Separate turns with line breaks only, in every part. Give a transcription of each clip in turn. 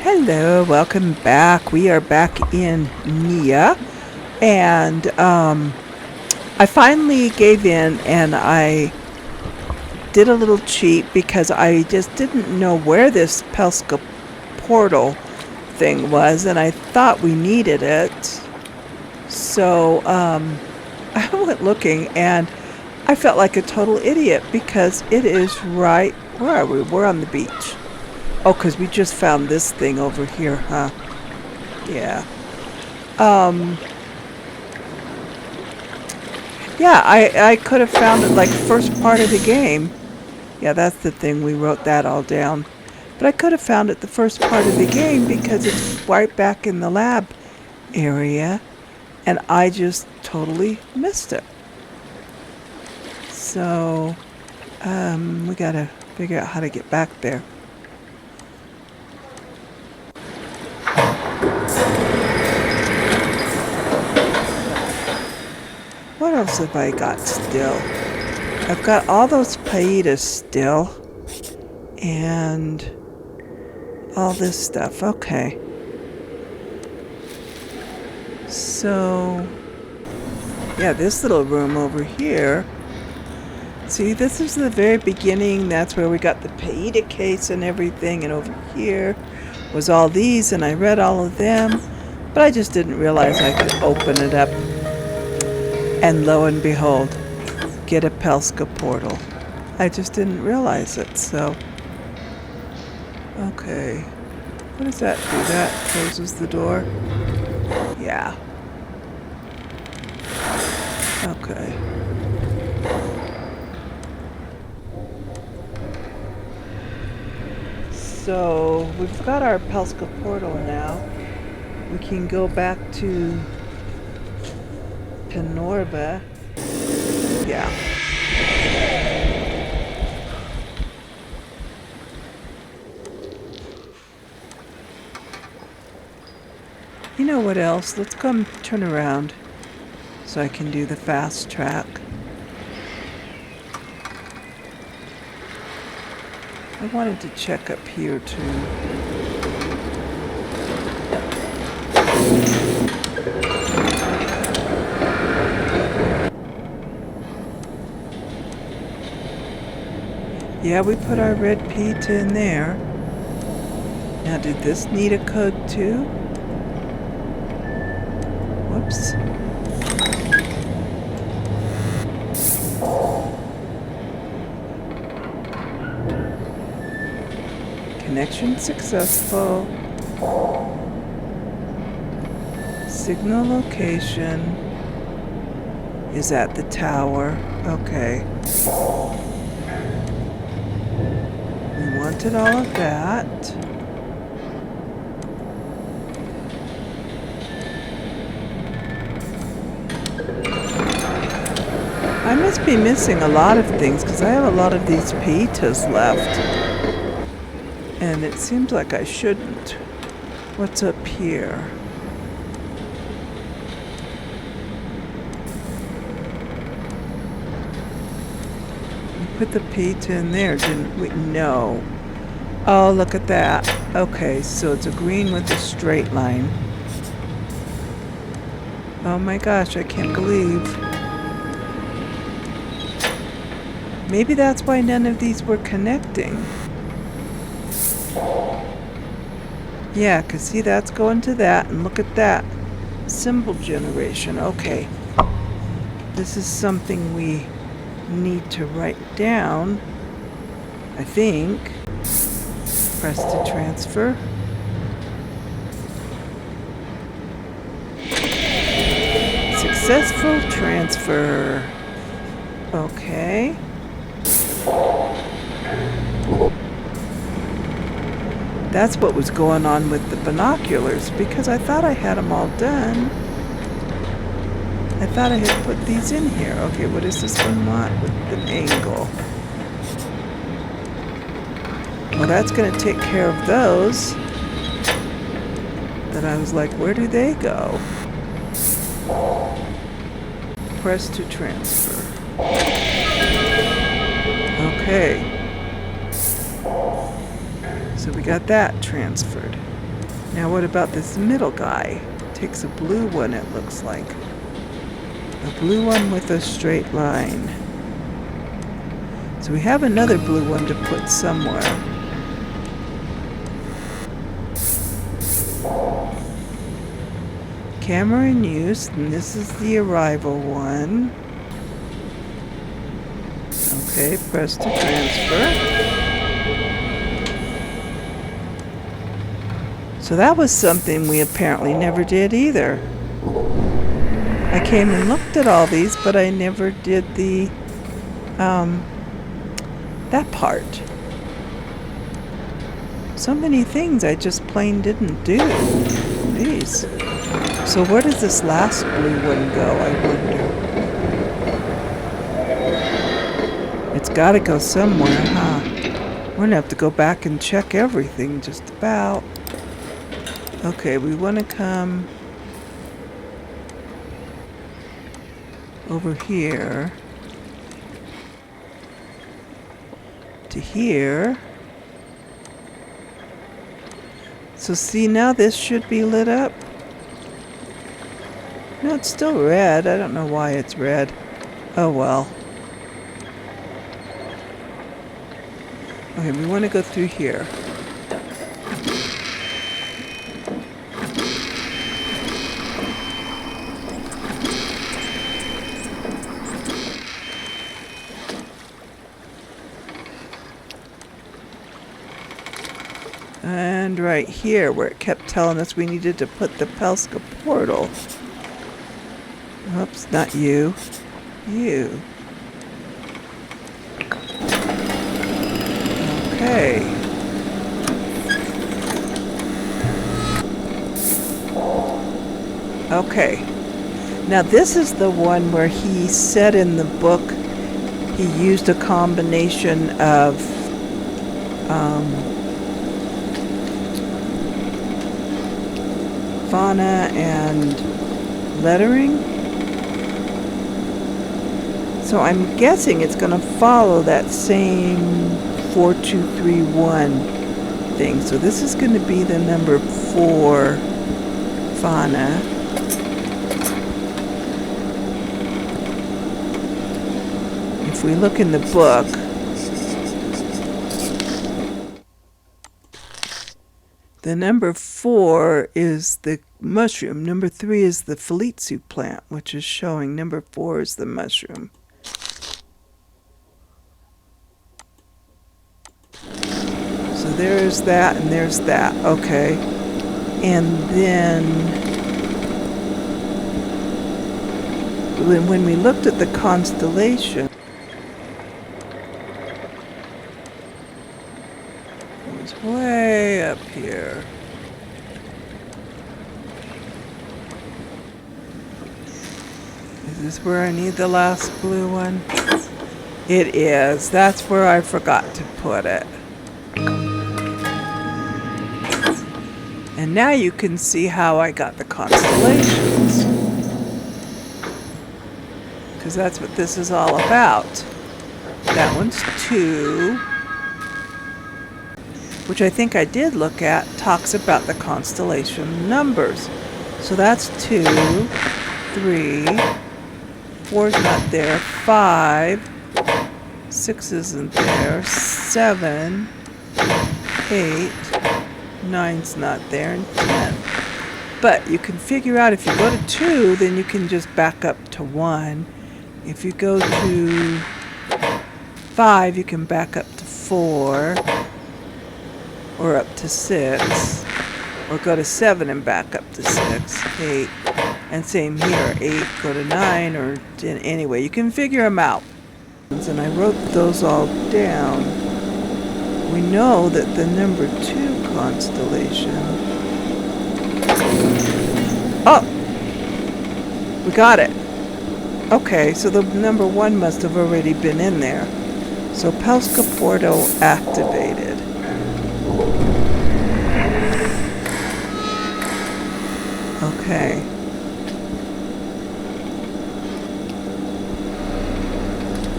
Hello, welcome back. We are back in Neyyah, and I finally gave in and I did a little cheat because I just didn't know where this Pelska portal thing was, and I thought we needed it. So I went looking, and I felt like a total idiot because it is right. Where are we? We're on the beach. Oh, because we just found this thing over here, huh? Yeah. Um, yeah, I could have found it like first part of the game. Yeah, that's the thing. We wrote that all down. But I could have found it the first part of the game because it's right back in the lab area. And I just totally missed it. So, we gotta figure out how to get back there. What else have I got still? I've got all those paitas still. And all this stuff. Okay. So, yeah, this little room over here. See, this is the very beginning. That's where we got the paita case and everything. And over here was all these. And I read all of them. But I just didn't realize I could open it up. And lo and behold, get a Pelska portal. I just didn't realize it, so. Okay. What does that do? That closes the door? Yeah. Okay. So, we've got our Pelska portal now. We can go back to Norba. Yeah. You know what else? Let's come turn around so I can do the fast track. I wanted to check up here too. Yeah, we put our red pita in there. Now, did this need a code too? Whoops. Connection successful. Signal location is at the tower. Okay. We wanted all of that. I must be missing a lot of things because I have a lot of these pitas left. And it seems like I shouldn't. What's up here? We put the pita in there, didn't we? No. Oh, look at that. Okay, so it's a green with a straight line. Oh my gosh, I can't believe. Maybe that's why none of these were connecting. Yeah, because see, that's going to that, and look at that. Symbol generation. Okay. This is something we need to write down, I think. Press to transfer. Successful transfer. Okay. That's what was going on with the binoculars, because I thought I had them all done. I thought I had put these in here. Okay, what does this one want with an angle? Well, that's going to take care of those. Then I was like, where do they go? Press to transfer. Okay. So we got that transferred. Now what about this middle guy? Takes a blue one, it looks like. A blue one with a straight line. So we have another blue one to put somewhere. Camera in use, and this is the arrival one. Okay, press to transfer. So that was something we apparently never did either. I came and looked at all these, but I never did the, that part. So many things I just plain didn't do. Jeez. So where does this last blue one go, I wonder? It's gotta go somewhere, huh? We're gonna have to go back and check everything, just about. Okay, we wanna come over here to here. So see, now this should be lit up. No, it's still red. I don't know why it's red. Oh well. Okay, we want to go through here. And right here, where it kept telling us we needed to put the Pelska portal. Oops, not you. You. Okay. Okay. Now this is the one where he said in the book he used a combination of fauna and lettering. So I'm guessing it's going to follow that same 4231 thing. So this is going to be the number 4 fauna. If we look in the book, the number 4 is the mushroom. Number 3 is the Falitsu plant, which is showing number 4 is the mushroom. So there's that and there's that. Okay. And then when we looked at the constellation, it was way up here. Is this where I need the last blue one? It is. That's where I forgot to put it. And now you can see how I got the constellations. Because that's what this is all about. That one's 2. Which I think I did look at, talks about the constellation numbers. So that's 2, 3, 4's not there, 5, 6 isn't there, 7, 8, 9's not there, and 10. But you can figure out if you go to 2, then you can just back up to 1. If you go to 5, you can back up to 4, or up to 6, or go to 7 and back up to 6, 8, and same here, 8, go to 9, or 10. Anyway, you can figure them out. And I wrote those all down. We know that the number 2 constellation. Oh! We got it. Okay, so the number 1 must have already been in there. So Pelska portal activated. Okay.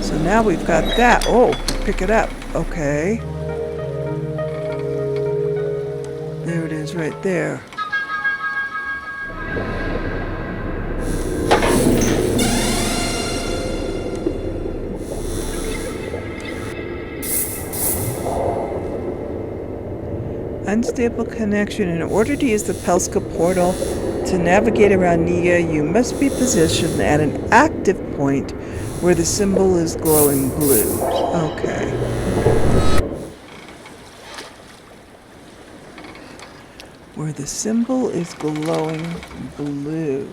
So now we've got that. Oh, pick it up. Okay. There it is right there. Unstable connection. In order to use the Pelska portal to navigate around Neyyah, you must be positioned at an active point where the symbol is glowing blue. Okay. Where the symbol is glowing blue.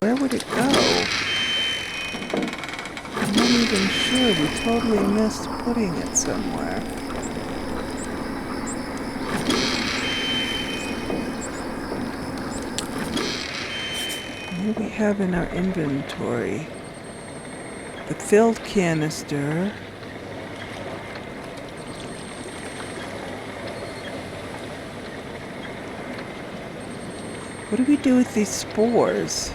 Where would it go? I'm not even sure. We totally missed putting it somewhere. What do we have in our inventory? The filled canister. What do we do with these spores?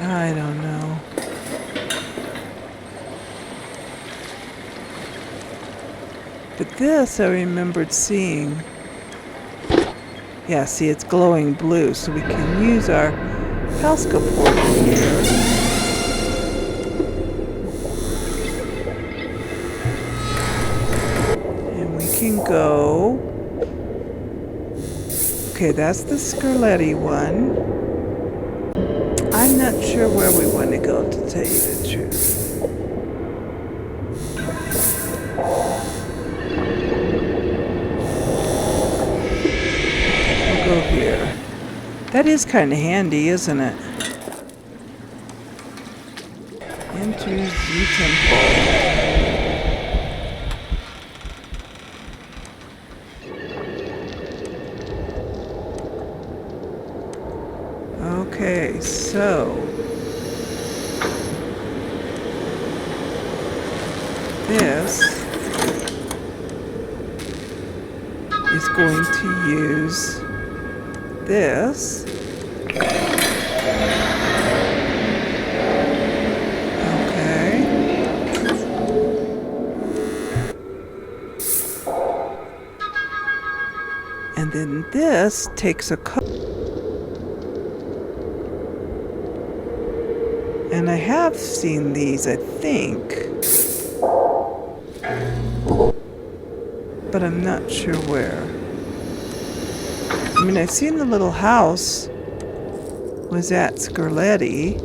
I don't know. But this I remembered seeing. Yeah, see, it's glowing blue, so we can use our Pelska portal here. And we can go. Okay, that's the Scarletti one. I'm not sure where we want to go, to tell you the truth. We'll go here. That is kind of handy, isn't it? Enter the temple. Okay, so this is going to use this. Okay. And then this takes a code. And I have seen these, I think. But I'm not sure where. I mean, I've seen the little house was at Scarletti.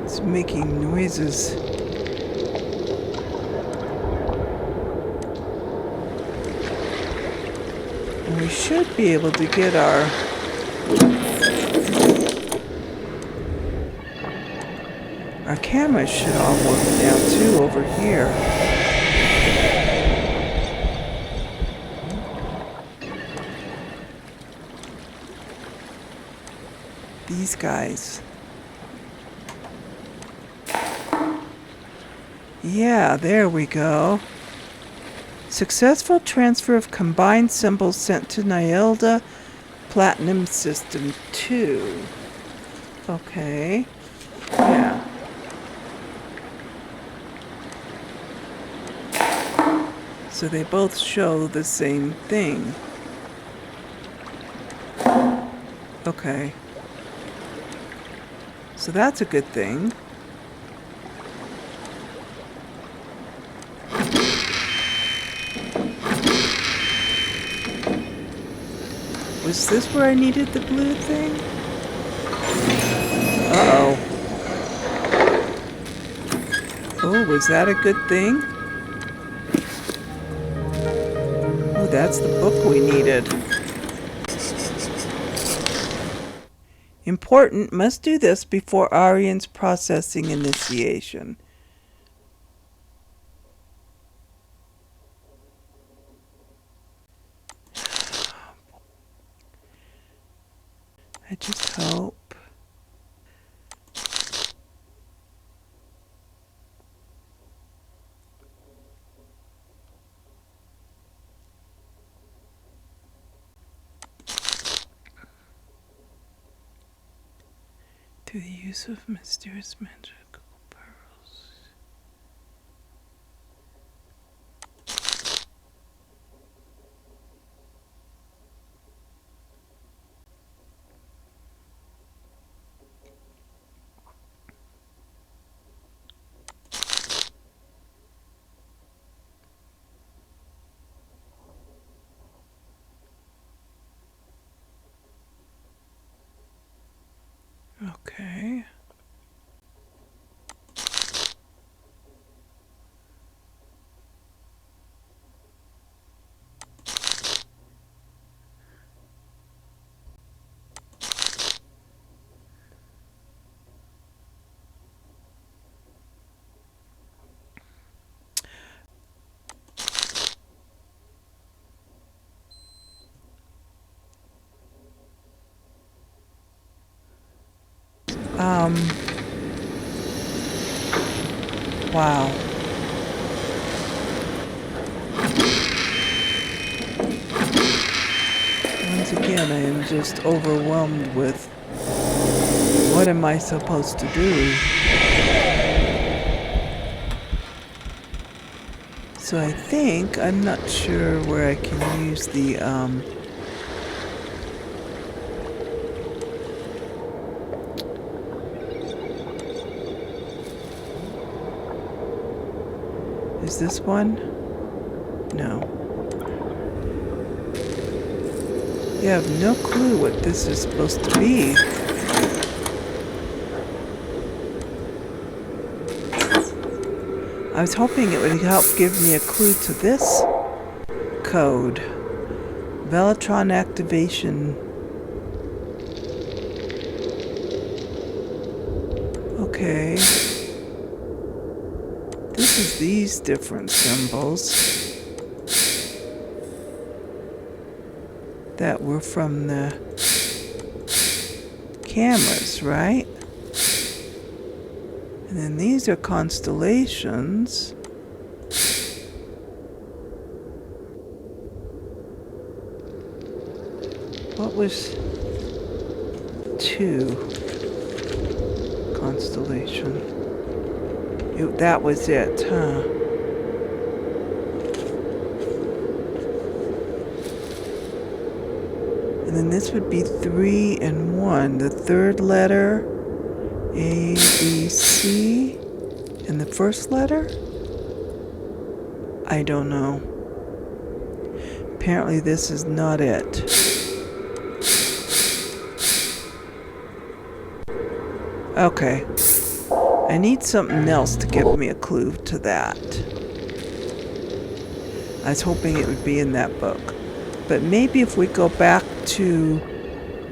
It's making noises. And we should be able to get our cameras should all work now too over here. These guys. Yeah, there we go. Successful transfer of combined symbols sent to Neyyah Platinum System 2. Okay. Yeah. So they both show the same thing. Okay. So that's a good thing. Was this where I needed the blue thing? Uh-oh. Oh, was that a good thing? Oh, that's the book we needed. Important, must do this before Arian's processing initiation. I just hope. Through the use of mysterious magical pearls. Okay. Wow. Once again, I am just overwhelmed with what am I supposed to do? So I think, I'm not sure where I can use the, is this one? No. You have no clue what this is supposed to be. I was hoping it would help give me a clue to this code. Velotron activation. Okay. This is these different symbols that were from the cameras, right? And then these are constellations. What was 2? Constellation. That was it, huh? And then this would be 3 and 1. The third letter, A, B, C. And the first letter? I don't know. Apparently this is not it. Okay. I need something else to give me a clue to that. I was hoping it would be in that book. But maybe if we go back to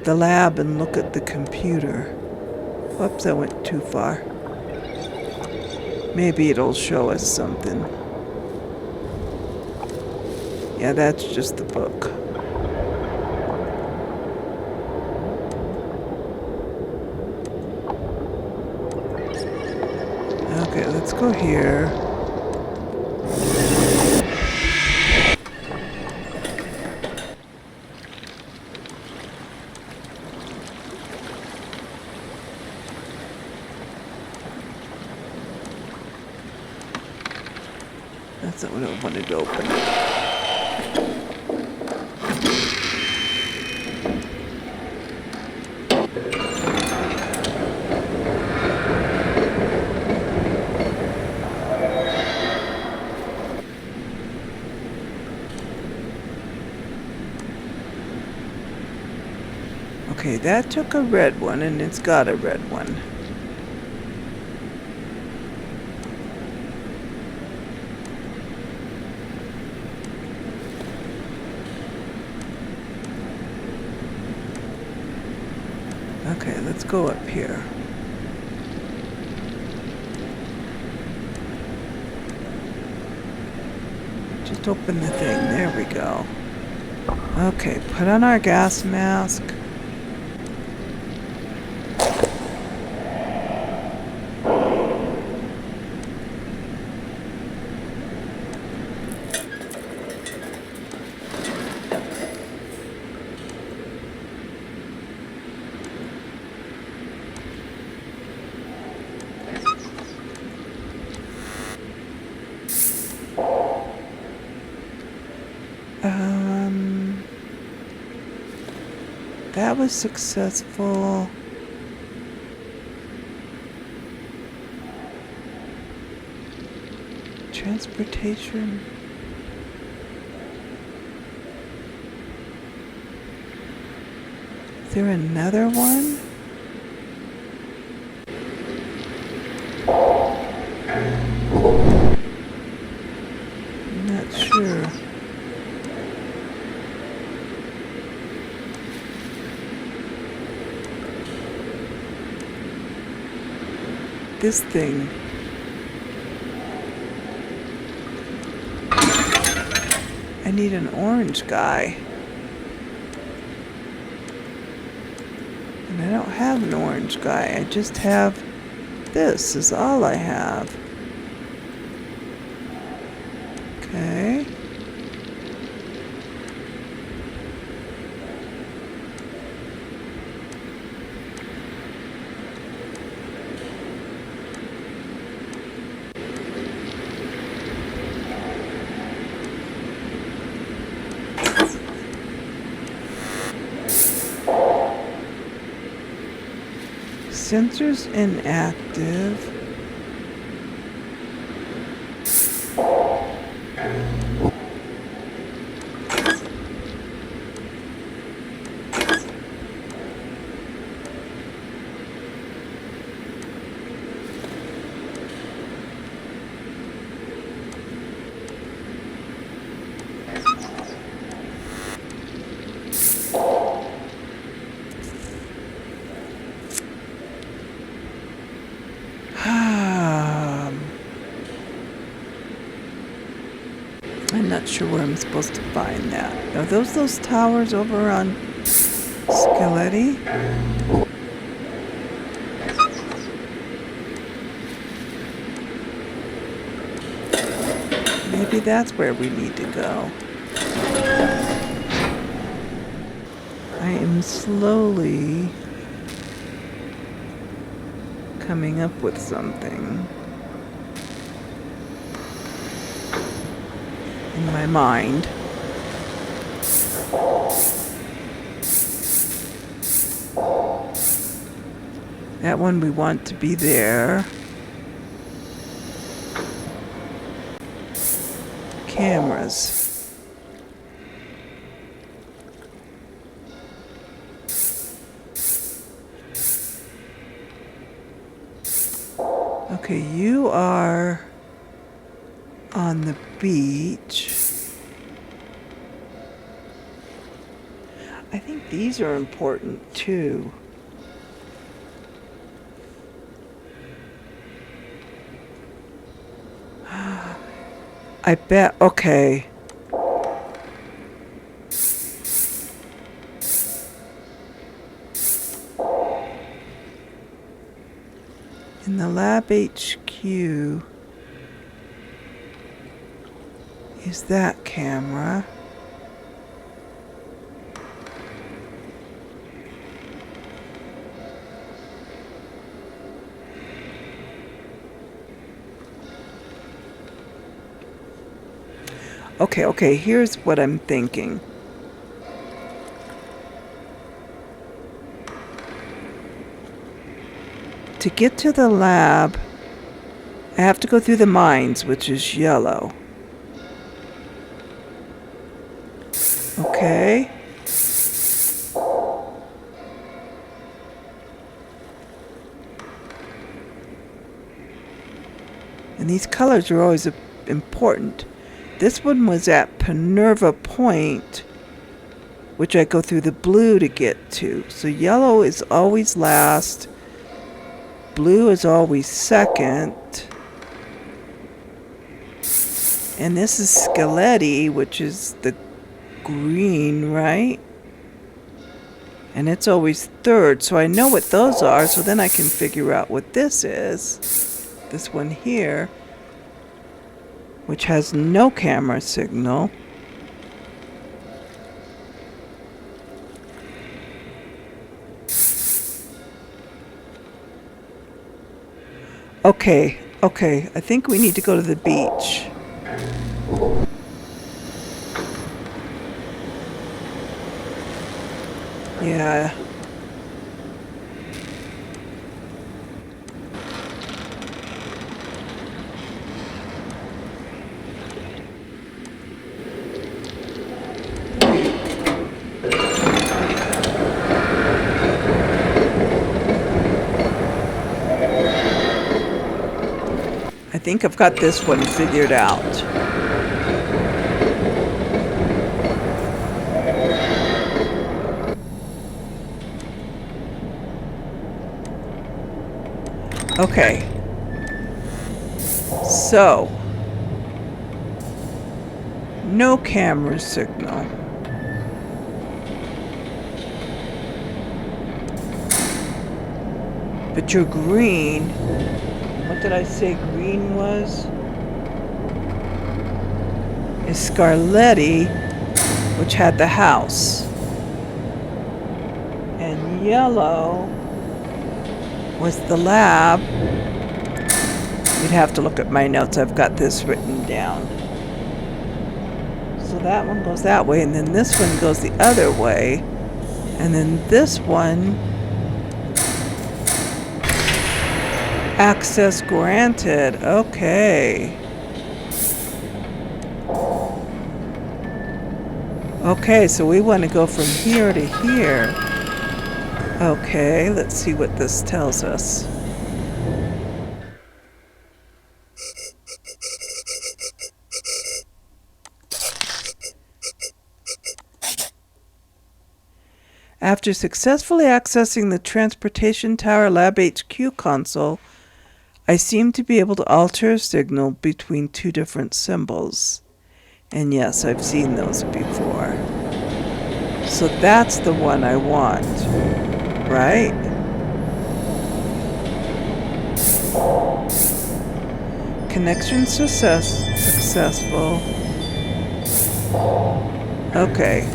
the lab and look at the computer. Whoops, I went too far. Maybe it'll show us something. Yeah, that's just the book. Okay, let's go here. That's not what I wanted to open. Okay, that took a red one, and it's got a red one. Okay, let's go up here. Just open the thing. There we go. Okay, put on our gas mask. That was successful. Transportation. Is there another one? this thing? I need an orange guy. And I don't have an orange guy. I just have this is all I have. Okay. Sensors inactive. I'm not sure where I'm supposed to find that. Are those towers over on Skeletti? Maybe that's where we need to go. I am slowly coming up with something in my mind. That one we want to be there. Cameras. Okay, you are on the beach. I think these are important too. I bet, okay. In the lab HQ is that camera. Okay, here's what I'm thinking. To get to the lab, I have to go through the mines, which is yellow. Okay. And these colors are always important. This one was at Minerva Point, which I go through the blue to get to. So yellow is always last. Blue is always second. And this is Skeletti, which is the green, right? And it's always third. So I know what those are, so then I can figure out what this is. This one here, which has no camera signal. Okay, I think we need to go to the beach. Yeah. I think I've got this one figured out. Okay, So, no camera signal. But your green, what did I say green was? Is Scarletti, which had the house. And yellow was the lab. You'd have to look at my notes. I've got this written down. So that one goes that way, and then this one goes the other way. And then this one, access granted. Okay. Okay, so we want to go from here to here. Okay, let's see what this tells us. After successfully accessing the Transportation Tower Lab HQ console, I seem to be able to alter a signal between two different symbols. And yes, I've seen those before. So that's the one I want, right? Connection successful. Okay.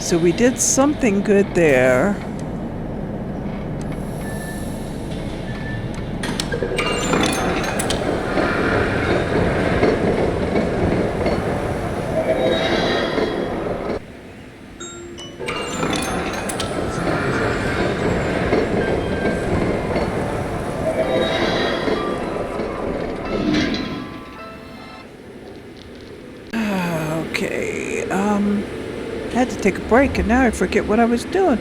So we did something good there. I had to take a break and now I forget what I was doing.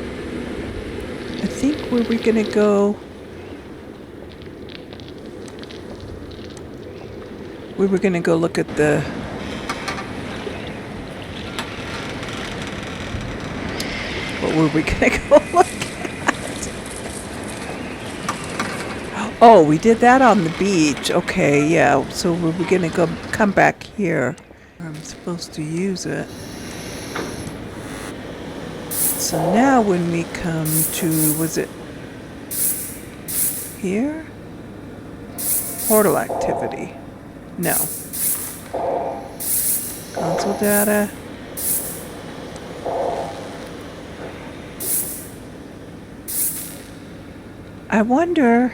I think where we're gonna go... We were gonna go look at the... What were we gonna go look at? Oh, we did that on the beach. Okay, yeah. So we're gonna come back here. I'm supposed to use it. So now when we come to, was it here? Portal activity. No. Console data. I wonder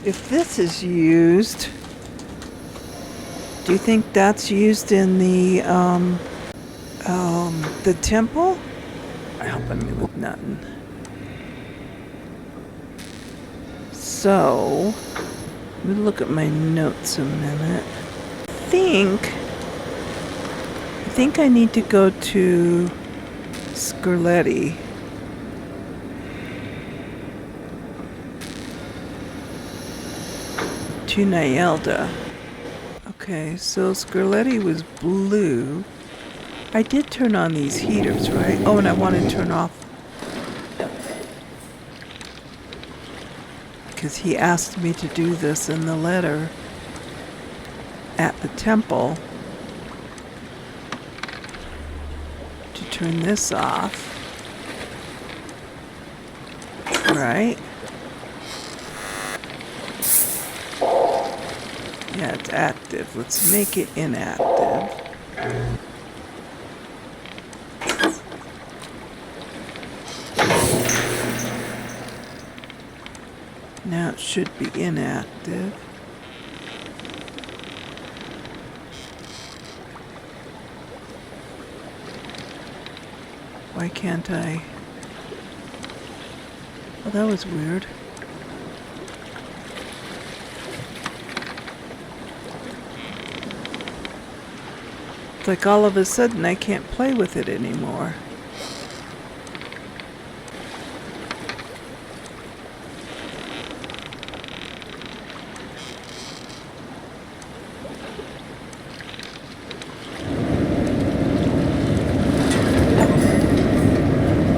if this is used. Do you think that's used in the temple? Helping me with nothing. So, let me look at my notes a minute. I think I need to go to Scarletti. To Neyyah. Okay, so Scarletti was blue. I did turn on these heaters, right? Oh, and I want to turn off. Because he asked me to do this in the letter at the temple. To turn this off. Right? Yeah, it's active. Let's make it inactive. Now it should be inactive. Why can't I? Well, that was weird. It's like all of a sudden I can't play with it anymore.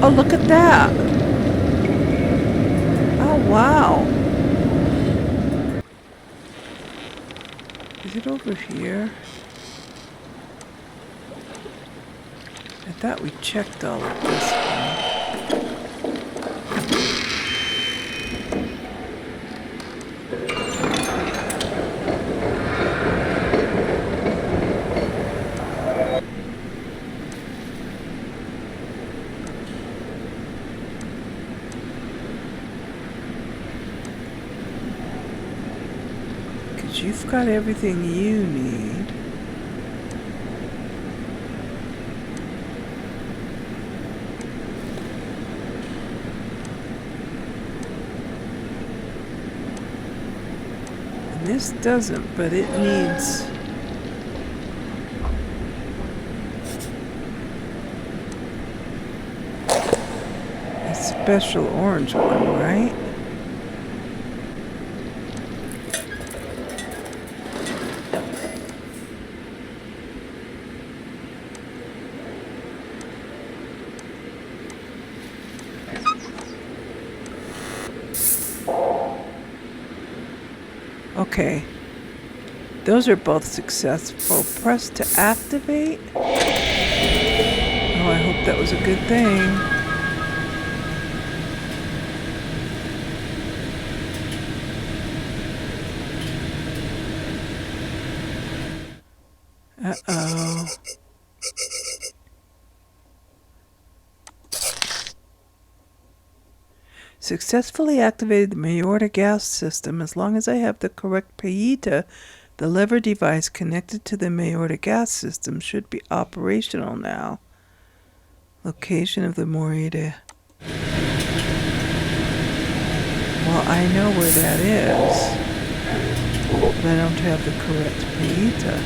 Oh, look at that. Oh, Wow. Is it over here? I thought we checked all of this one. Because you've got everything you need. This doesn't, but it needs... a special orange one, right? Okay, those are both successful. Press to activate. Oh, I hope that was a good thing. Uh-oh. Successfully activated the Mayorta gas system. As long as I have the correct payita, the lever device connected to the Mayorta gas system should be operational now. Location of the Mayorta. Well, I know where that is, but I don't have the correct payita.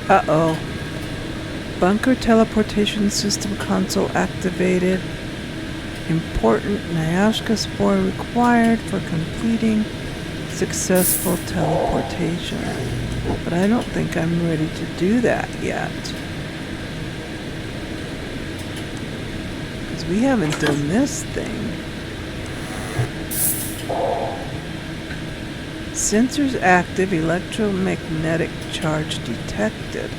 Uh-oh. Bunker teleportation system console activated. Important Neyyah spore required for completing successful teleportation. But I don't think I'm ready to do that yet. Because we haven't done this thing. Sensors active, electromagnetic charge detected.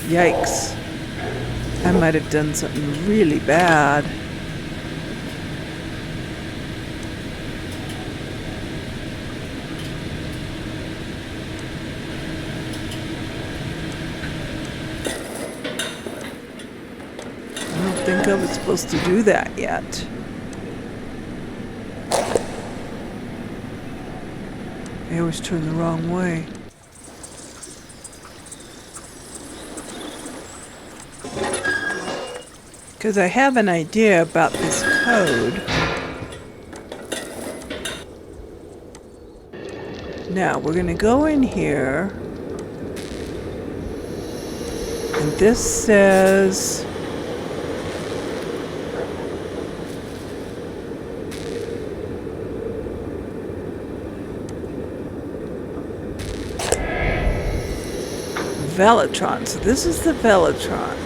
Yikes. I might have done something really bad. I don't think I was supposed to do that yet. I always turn the wrong way. Because I have an idea about this code. Now, we're going to go in here. And this says... Velotron. So this is the Velotron.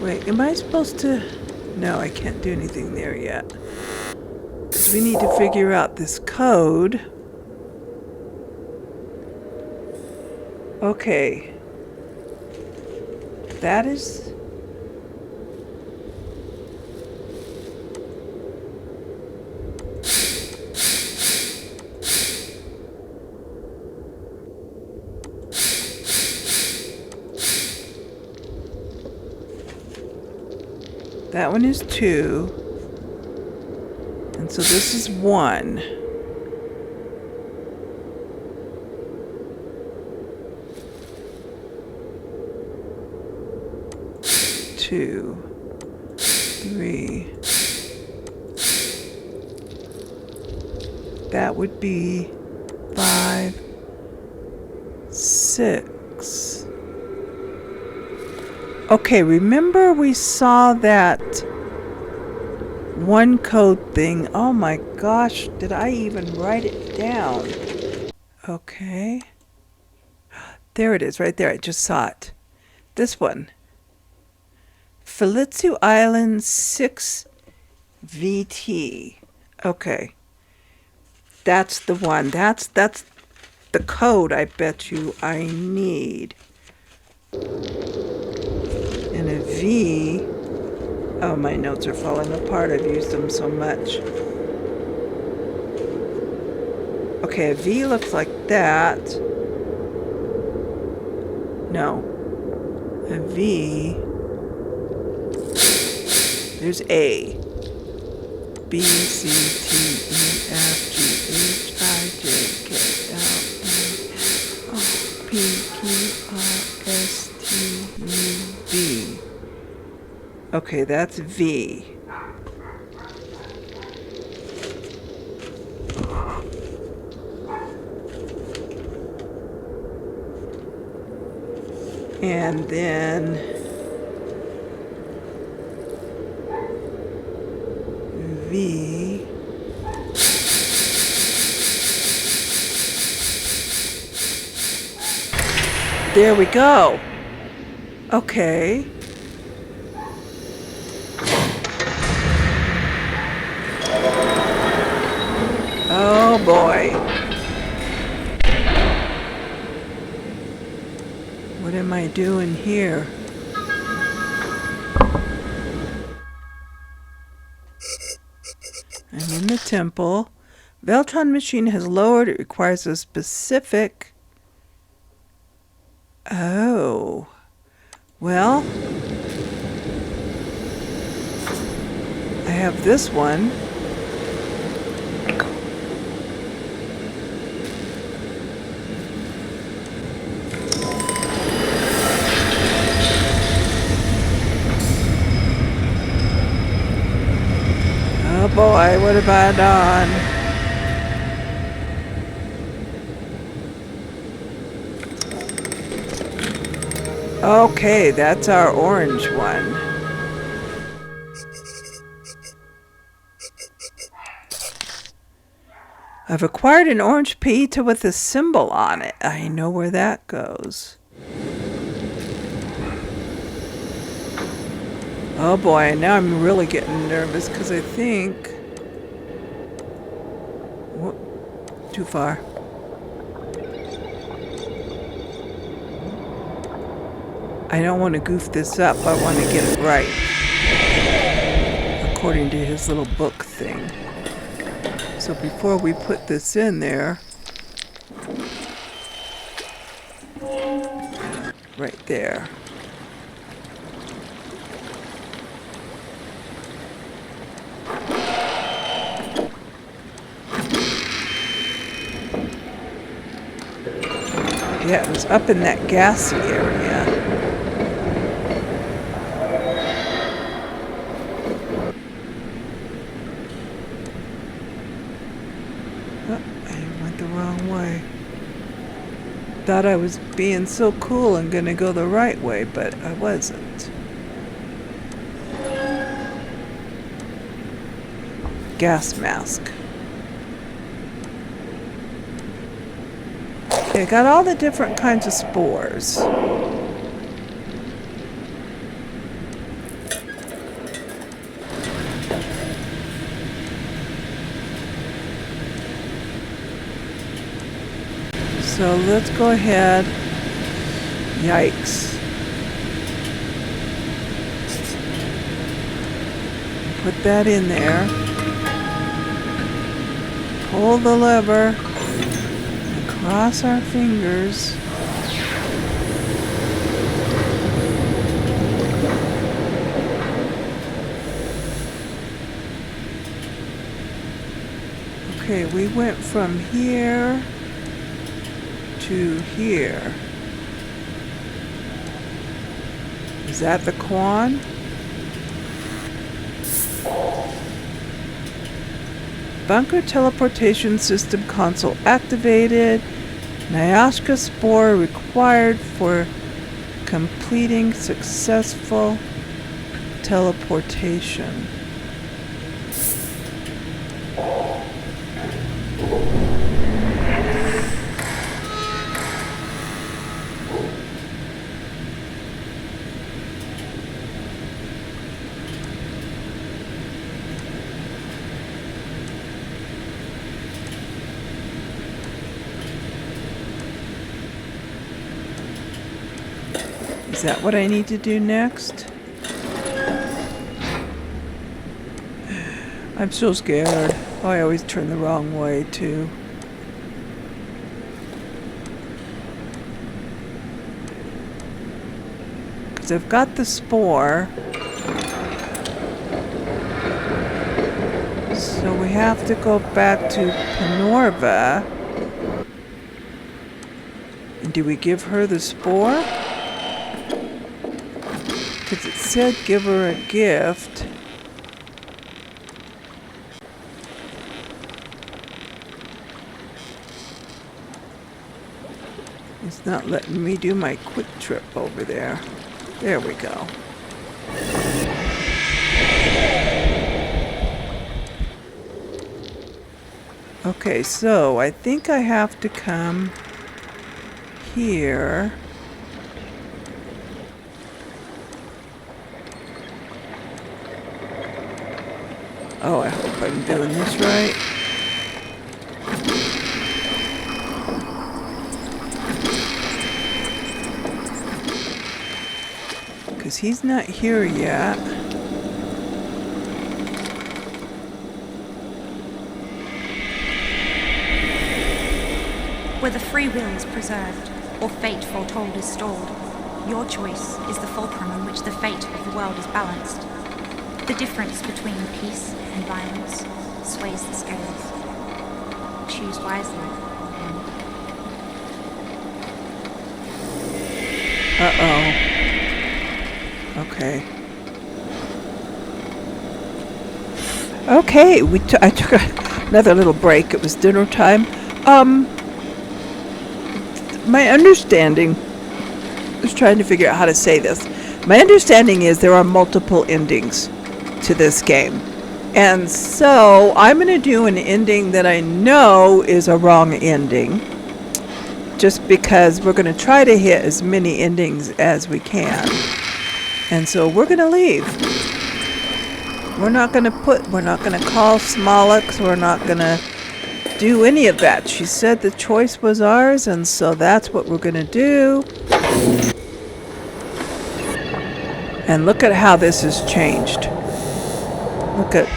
Wait, am I supposed to... No, I can't do anything there yet. Because we need to figure out this code. Okay. That is... That one is 2. And so this is 1. Two, 3, That would be 5, 6. Okay, remember we saw that one code thing. Oh my gosh, did I even write it down? Okay. There it is, right there. I just saw it. This one. Falitsu Island 6 VT. Okay. That's the one. That's the code I bet you I need. And a V. Oh, my notes are falling apart. I've used them so much. Okay, a V looks like that. No. A V. There's A. B, C, T, E, F, G, H, I, J, K, L, M, O, P, Q, R, S, T, U, V. Okay, that's V. And then V. There we go. Okay. Oh boy. What am I doing here? I'm in the temple. Veltron machine has lowered. It requires a specific... Oh. Well, I have this one. Oh boy, what have I done? Okay, that's our orange one. I've acquired an orange pita with a symbol on it. I know where that goes. Oh boy, now I'm really getting nervous because I think... Whoop, too far. I don't want to goof this up. I want to get it right. According to his little book thing. So before we put this in there... Right there. Yeah, it was up in that gassy area. Oh, I went the wrong way. Thought I was being so cool and gonna go the right way, but I wasn't. Gas mask. Okay, got all the different kinds of spores. So let's go ahead. Yikes. Put that in there. Pull the lever. Cross our fingers. Okay, we went from here to here. Is that the Quan? Bunker teleportation system console activated. Neyyah spore required for completing successful teleportation. Is that what I need to do next? I'm so scared. Oh, I always turn the wrong way, too. Because I've got the spore. So we have to go back to Panorva. And do we give her the spore? Because it said give her a gift. It's not letting me do my quick trip over there. There we go. Okay, so I think I have to come here. Oh, I hope I'm doing this right. Because he's not here yet.
Whether free will is preserved or fate foretold is stalled, your choice is the fulcrum on which the fate of the world is balanced. The difference between peace and violence sways the scales. Choose wisely.
Uh-oh. Okay. Okay, I took another little break. It was dinner time. My understanding, I was trying to figure out how to say this. My understanding is there are multiple endings to this game. And so I'm going to do an ending that I know is a wrong ending. Just because we're going to try to hit as many endings as we can. And so we're going to leave. We're not going to call Smolix. We're not going to do any of that. She said the choice was ours, and so that's what we're going to do. And look at how this has changed. Look at...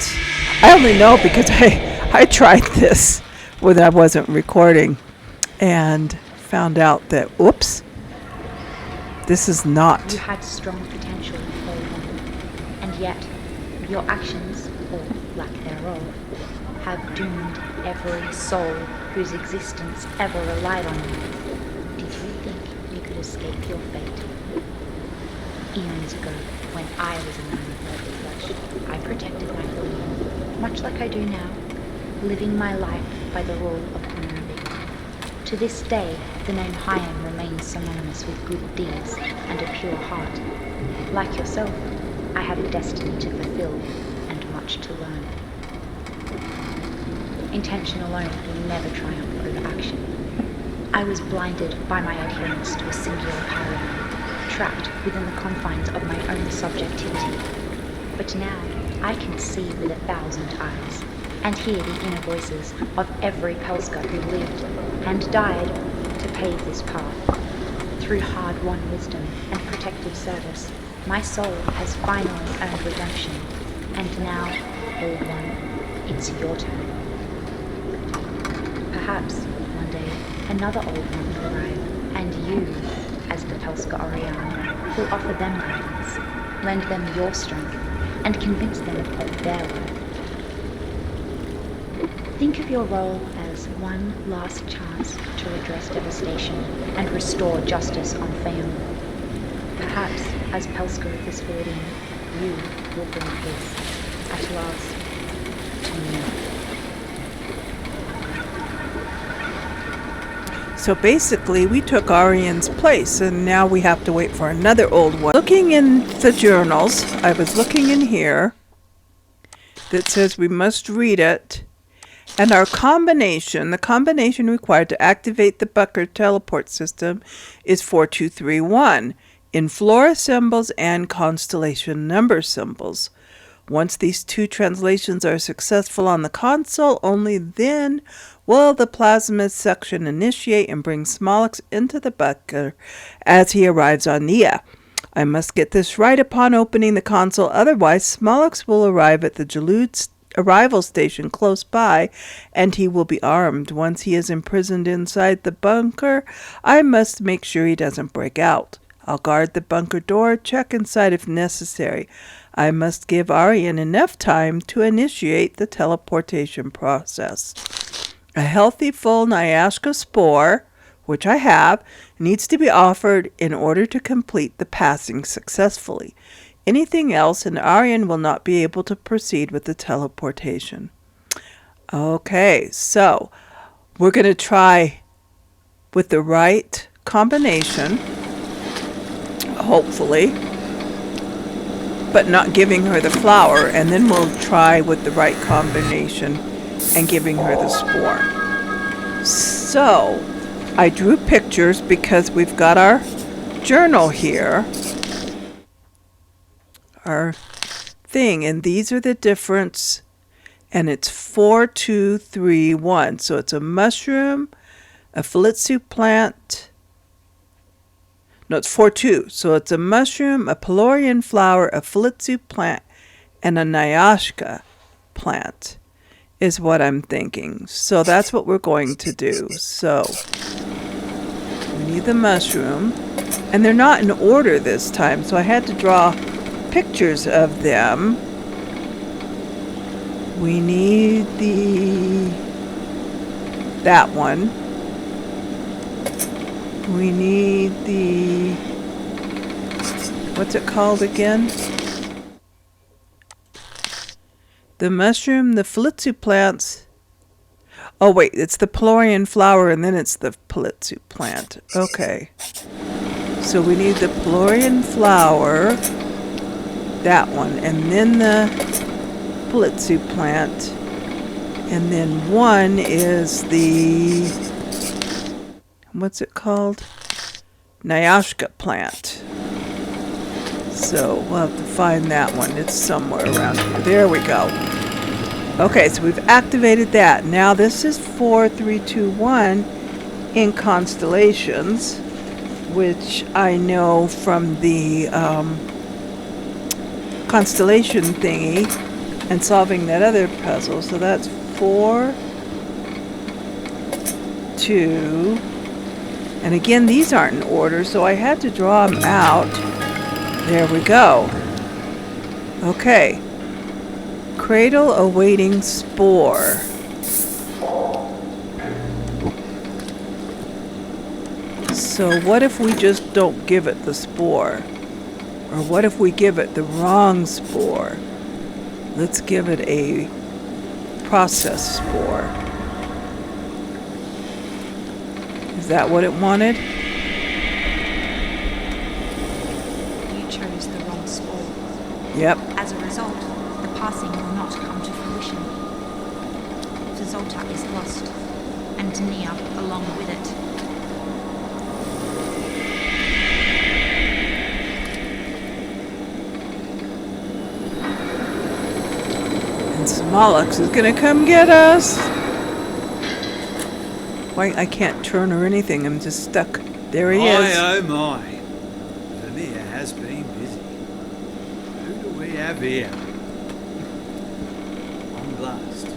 I only know because I tried this when I wasn't recording and found out that, whoops, this is not.
You had strong potential, and yet your actions, or lack thereof, have doomed every soul whose existence ever relied on you. Did you think you could escape your fate? Eons ago, when I was a man of earthly flesh, I protected my fellow, much like I do now, living my life by the rule of honorability. To this day, the name Hayam remains synonymous with good deeds and a pure heart. Like yourself, I have a destiny to fulfill and much to learn. Intention alone will never triumph over action. I was blinded by my adherence to a singular paradigm, trapped within the confines of my own subjectivity. But now, I can see with 1,000 eyes, and hear the inner voices of every Pelska who lived and died to pave this path. Through hard-won wisdom and protective service, my soul has finally earned redemption. And now, old one, it's your turn. Perhaps, one day, another old one will arrive, and you, as the Pelska Oriana, will offer them guidance, lend them your strength, and convince them of their worth. Think of your role as one last chance to redress devastation and restore justice on Fayum. Perhaps, as Pelska of this Viridian, you will bring peace, at last, to me.
So basically, we took Arian's place, and now we have to wait for another old one. Looking in the journals, I was looking in here, that says we must read it. And our combination, the combination required to activate the Bucker teleport system is 4231 in flora symbols and constellation number symbols. Once these two translations are successful on the console, only then will the plasmid section initiate and bring Smolix into the Bucker as he arrives on Neyyah. I must get this right upon opening the console, otherwise Smolix will arrive at the Jalud arrival station close by, and he will be armed. Once he is imprisoned inside the bunker, I must make sure he doesn't break out. I'll guard the bunker door, check inside if necessary. I must give Arian enough time to initiate the teleportation process. A healthy full Neyyah spore, which I have, needs to be offered in order to complete the passing successfully. Anything else, and Arian will not be able to proceed with the teleportation. Okay, so we're going to try with the right combination, hopefully, but not giving her the flower, and then we'll try with the right combination and giving her the spore. So I drew pictures because we've got our journal here, our thing, and these are the difference, and it's 4231. So it's a mushroom, a Falitsu plant. No, it's 42. So it's a mushroom, a Pelorian flower, a Falitsu plant, and a Neyyah plant is what I'm thinking. So that's what we're going to do. So we need the mushroom, and they're not in order this time, so I had to draw pictures of them. We need that one. We need the, what's it called again? The mushroom, the Falitsu plants. Oh wait, it's the Pelorian flower and then it's the Falitsu plant. Okay. So we need the Pelorian flower, that one, and then the Falitsu plant. And then one is the, what's it called? Neyyah plant. So we'll have to find that one. It's somewhere around here. There we go. Okay, so we've activated that. Now this is 4321 in constellations, which I know from the constellation thingy and solving that other puzzle. So that's 4, 2, and again these aren't in order, so I had to draw them out. There we go. Okay. Cradle awaiting spore. So what if we just don't give it the spore? Or what if we give it the wrong spore? Let's give it a process spore. Is that what it wanted?
You chose the wrong spore.
Yep.
As a result, the passing will not come to fruition. Zolta is lost, and Neyyah along with it.
And Smolix is gonna come get us. Why, I can't turn or anything, I'm just stuck. There he is.
Oh my. Vamir has been busy. Who do we have here? On blast.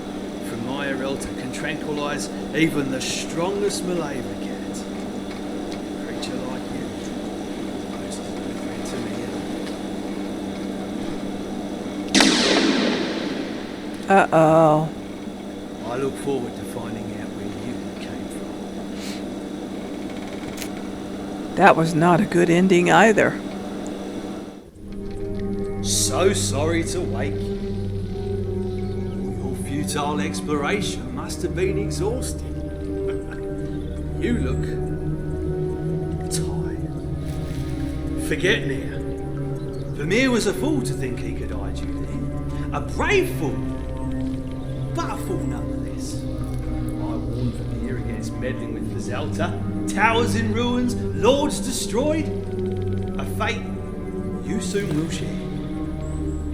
From IRL can tranquilize even the strongest Malava cat. A creature like you. Most no friend to me.
Uh-oh.
I look forward to finding out where you came from.
That was not a good ending either.
So sorry to wake you. Your futile exploration must have been exhausting. You look tired. Forget Neyyah. Vamir was a fool to think he could hide you there. A brave fool, but a fool nonetheless. I warned Vamir against meddling with Fazalta. Towers in ruins, lords destroyed. A fate you soon will share.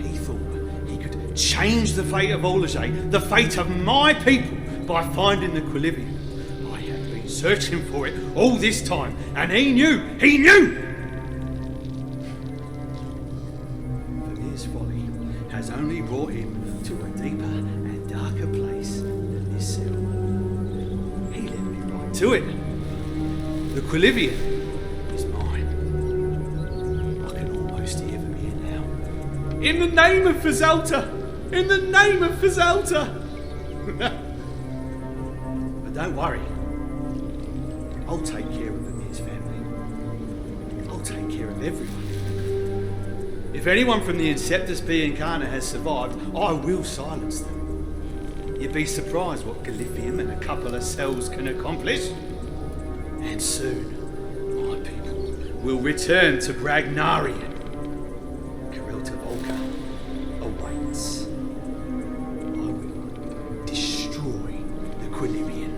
He thought he could change the fate of Olujay, the fate of my people, by finding the Quilivian. I have been searching for it all this time, and he knew! Vamir's folly has only brought him to a deeper and darker place than this cell. He led me right to it. The Quilivian is mine. I can almost hear Vamir now. In the name of Fazalta! In the name of Fazalta! But don't worry. I'll take care of Vamir's family. I'll take care of everyone. If anyone from the Inceptus B Incarnate has survived, I will silence them. You'd be surprised what Galithium and a couple of cells can accomplish. And soon, my people will return to Bragnarian. Karilta Volca awaits. I will destroy the Quilivian.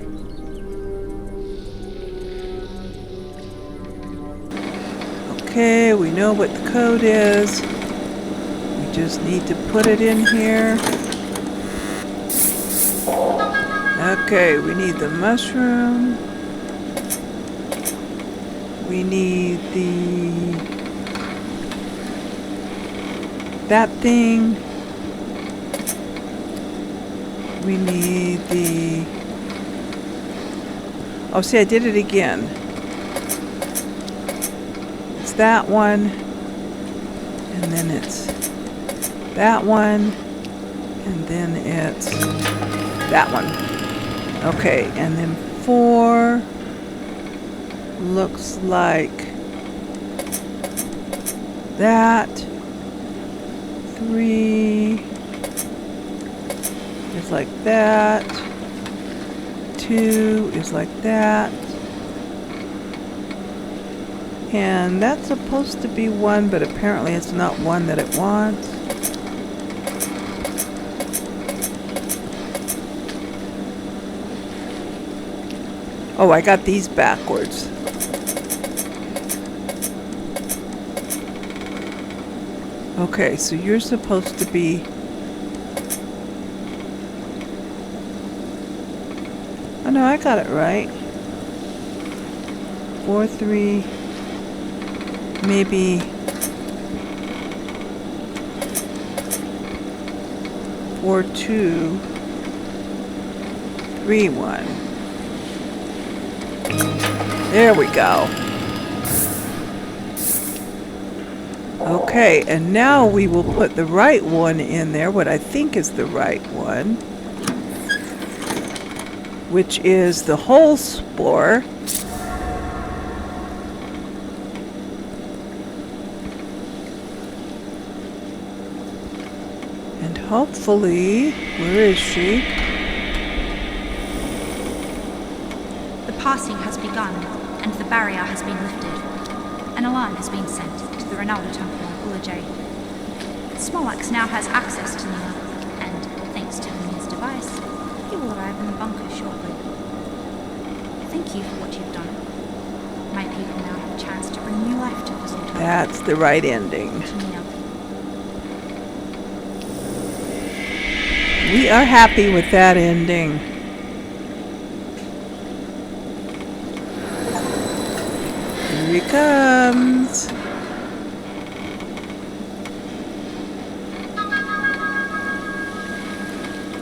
Okay, we know what the code is. We just need to put it in here. Okay, we need the mushroom. We need that thing. We need oh, see, I did it again. It's that one, and then it's that one, and then it's that one. Okay, and then 4 looks like that. 3 is like that. 2 is like that. And that's supposed to be 1, but apparently it's not 1 that it wants. Oh, I got these backwards. Okay, so you're supposed to be... Oh no, I got it right. 4, 3, maybe 4, 2, 3, 1. There we go. Okay, and now we will put the right one in there, what I think is the right one, which is the whole spore. And hopefully, where is she?
The passing has begun, and the barrier has been lifted. An alarm has been sent to the Ronaldo Temple on Olujay. Smolax now has access to Neyyah, and thanks to Vamir's device, he will arrive in the bunker shortly. Thank you for what you've done. My people now have a chance to bring new life to Fazalta.
That's the right ending.
To Neyyah.
We are happy with that ending. Here he comes.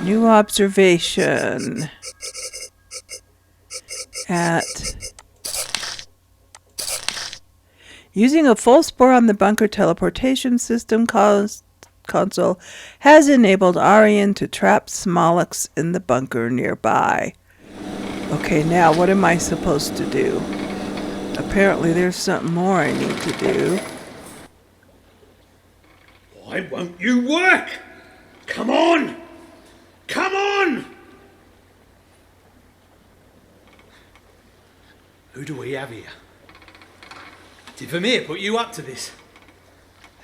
New observation at using a full spore on the bunker teleportation system console has enabled Aryan to trap Smolax in the bunker nearby. Okay, now what am I supposed to do? Apparently there's something more I need to do.
Why won't you work? Come on! Come on! Who do we have here? Did Vamir put you up to this?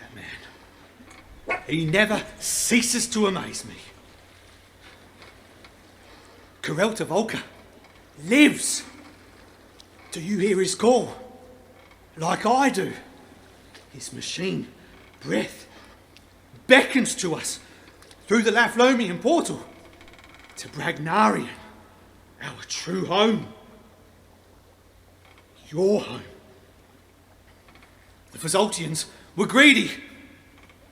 That man. He never ceases to amaze me. Karelta Volker lives. Do you hear his call? Like I do. His machine, breath, beckons to us through the Laflomian portal to Bragnarian, our true home. Your home. The Fazoltians were greedy.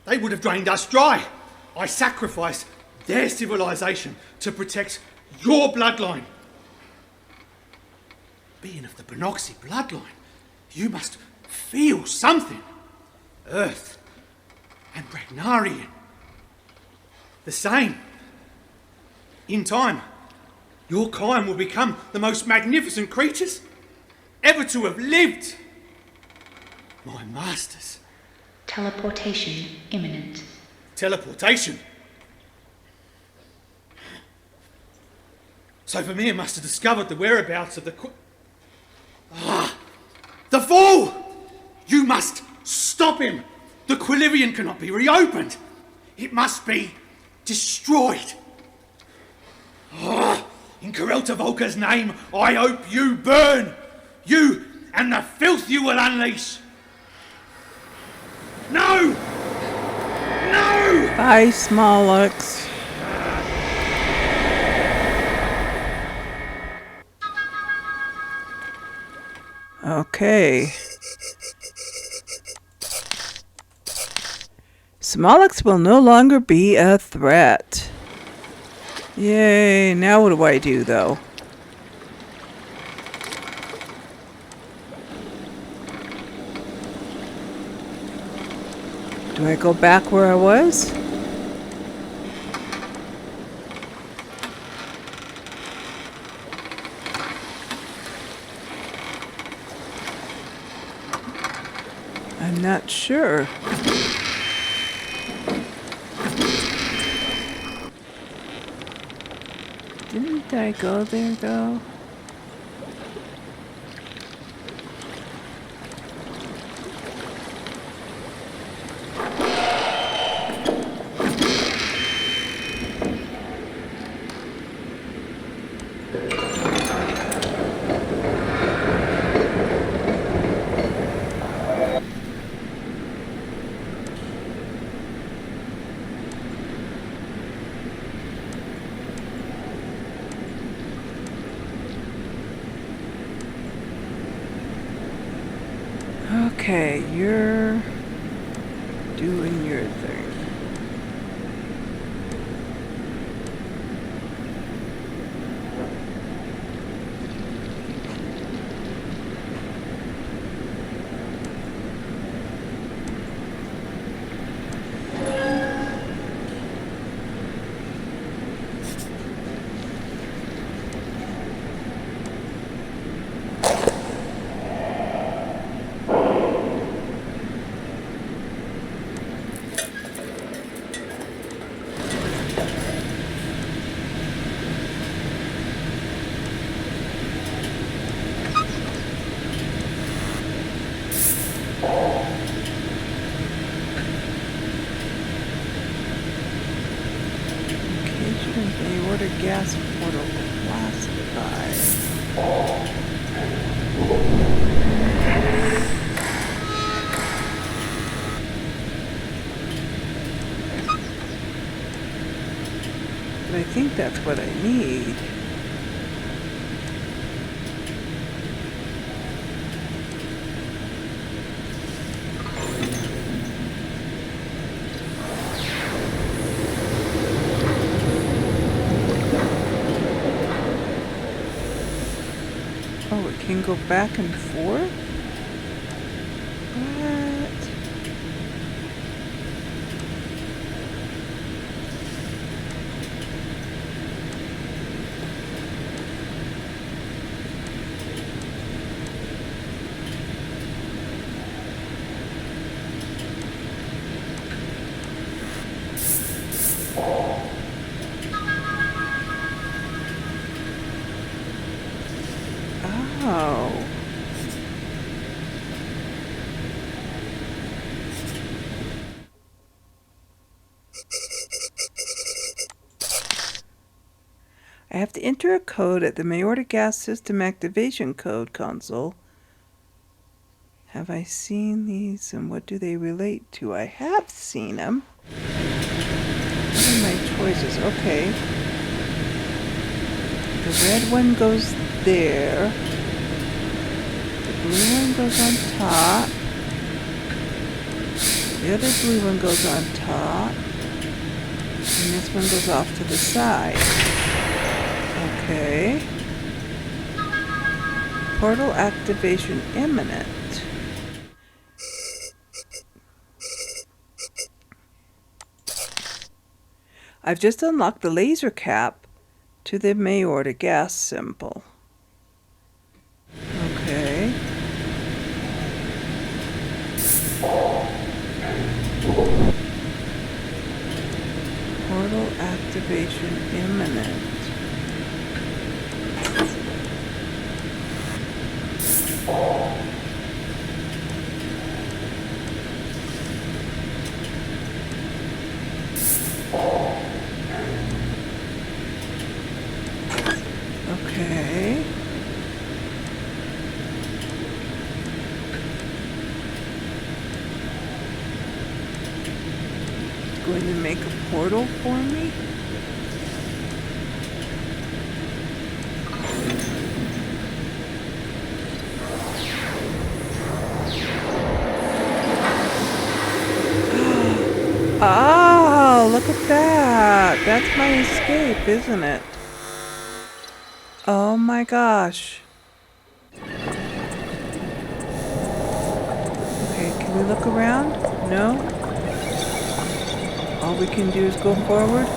They would have drained us dry. I sacrificed their civilization to protect your bloodline. Being of the Benoxi bloodline, you must feel something. Earth and Bragnarian. The same. In time, your kind will become the most magnificent creatures ever to have lived. My masters.
Teleportation imminent.
Teleportation? So Vamir must have discovered the whereabouts of the the fool! You must stop him! The Quillivian cannot be reopened! It must be destroyed! In Karelta Volker's name, I hope you burn! You and the filth you will unleash! No! No!
Bye, Smolix. Okay. Smolix will no longer be a threat. Yay, now what do I do, though? Do I go back where I was? I'm not sure. Didn't I go there, though? Okay, you're doing your thing. Water gas portal classified. But I think that's what I need. Oh, it can go back and forth? What? Oh. have to enter a code at the Mayorta Gas System Activation Code console. Have I seen these, and what do they relate to? I have seen them. What are my choices? Okay. The red one goes there. The blue one goes on top. The other blue one goes on top. And this one goes off to the side. Okay. Portal activation imminent. I've just unlocked the laser cap to the Mayorta gas symbol. Okay. Portal activation imminent. Okay. It's going to make a portal for me. Oh, look at that. That's my escape, isn't it? Oh my gosh. Okay, can we look around? No? All we can do is go forward?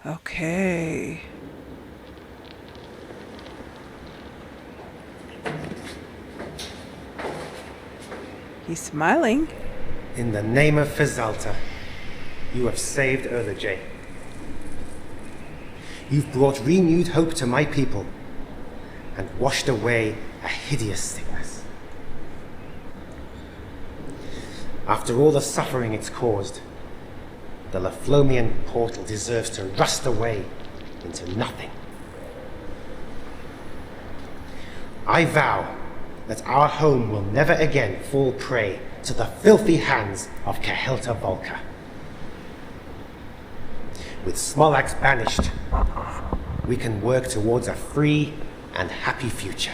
Okay. He's smiling.
In the name of Fazalta, you have saved Olujay. You've brought renewed hope to my people and washed away a hideous sickness. After all the suffering it's caused, the Laflomian portal deserves to rust away into nothing. I vow that our home will never again fall prey to the filthy hands of Kehelta Volka. With Smolax banished, we can work towards a free and happy future.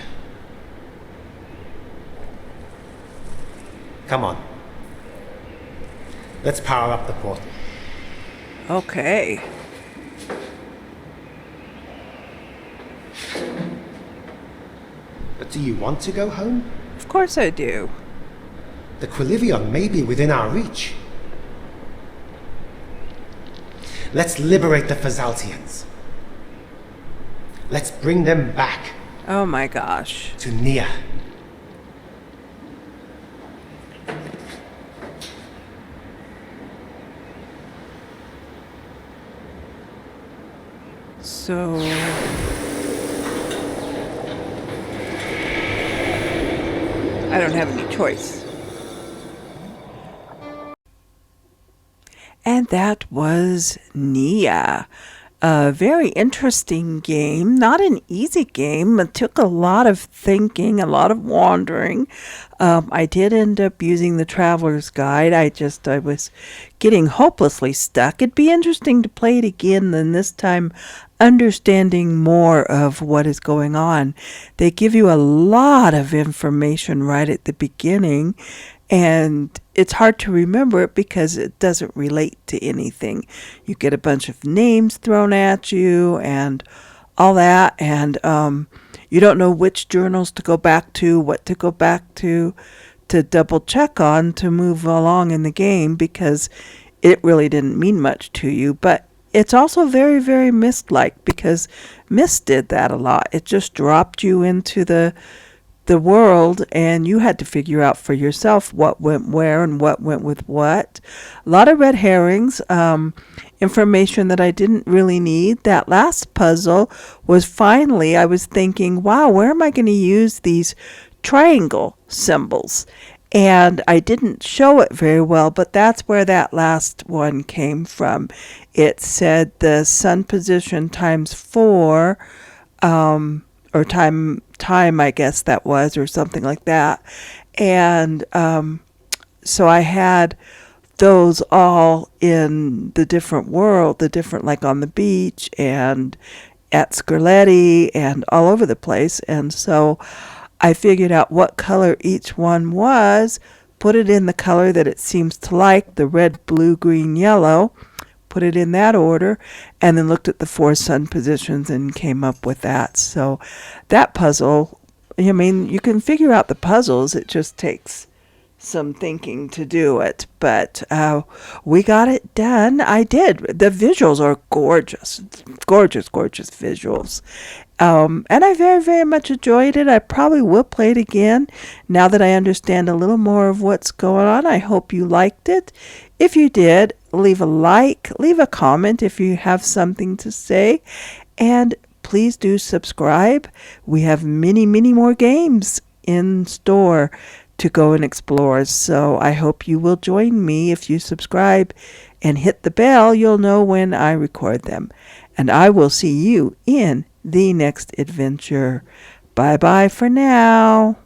Come on. Let's power up the portal.
Okay.
But do you want to go home?
Of course I do.
The Quilivion may be within our reach. Let's liberate the Fazaltians. Let's bring them back
Oh my gosh.
to Neyyah.
So... I don't have any choice. And that was Neyyah. A very interesting game, not an easy game. It took a lot of thinking, a lot of wandering. I did end up using the Traveler's Guide. I was getting hopelessly stuck. It'd be interesting to play it again, and this time understanding more of what is going on. They give you a lot of information right at the beginning, and it's hard to remember it because it doesn't relate to anything. You get a bunch of names thrown at you and all that, and you don't know which journals to go back to, what to go back to double check on to move along in the game, because it really didn't mean much to you. But it's also very, very Myst-like, because Myst did that a lot. It just dropped you into the world, and you had to figure out for yourself what went where and what went with what. A lot of red herrings. information that I didn't really need. That last puzzle was finally, I was thinking, wow, where am I going to use these triangle symbols? And I didn't show it very well, but that's where that last one came from. It said the sun position times 4, or time, I guess that was, or something like that. And so I had those all in the different world, the different, like on the beach and at Scarletti and all over the place. And so I figured out what color each one was, put it in the color that it seems to like, the red, blue, green, yellow, put it in that order, and then looked at the 4 sun positions and came up with that. So that puzzle, I mean, you can figure out the puzzles, it just takes some thinking to do it, but we got it done. I did. The visuals are gorgeous, gorgeous visuals, and I very, very much enjoyed it. I probably will play it again now that I understand a little more of what's going on. I hope you liked it. If you did, leave a like, leave a comment if you have something to say, and please do subscribe. We have many, many more games in store to go and explore. So I hope you will join me. If you subscribe and hit the bell, you'll know when I record them. And I will see you in the next adventure. Bye bye for now.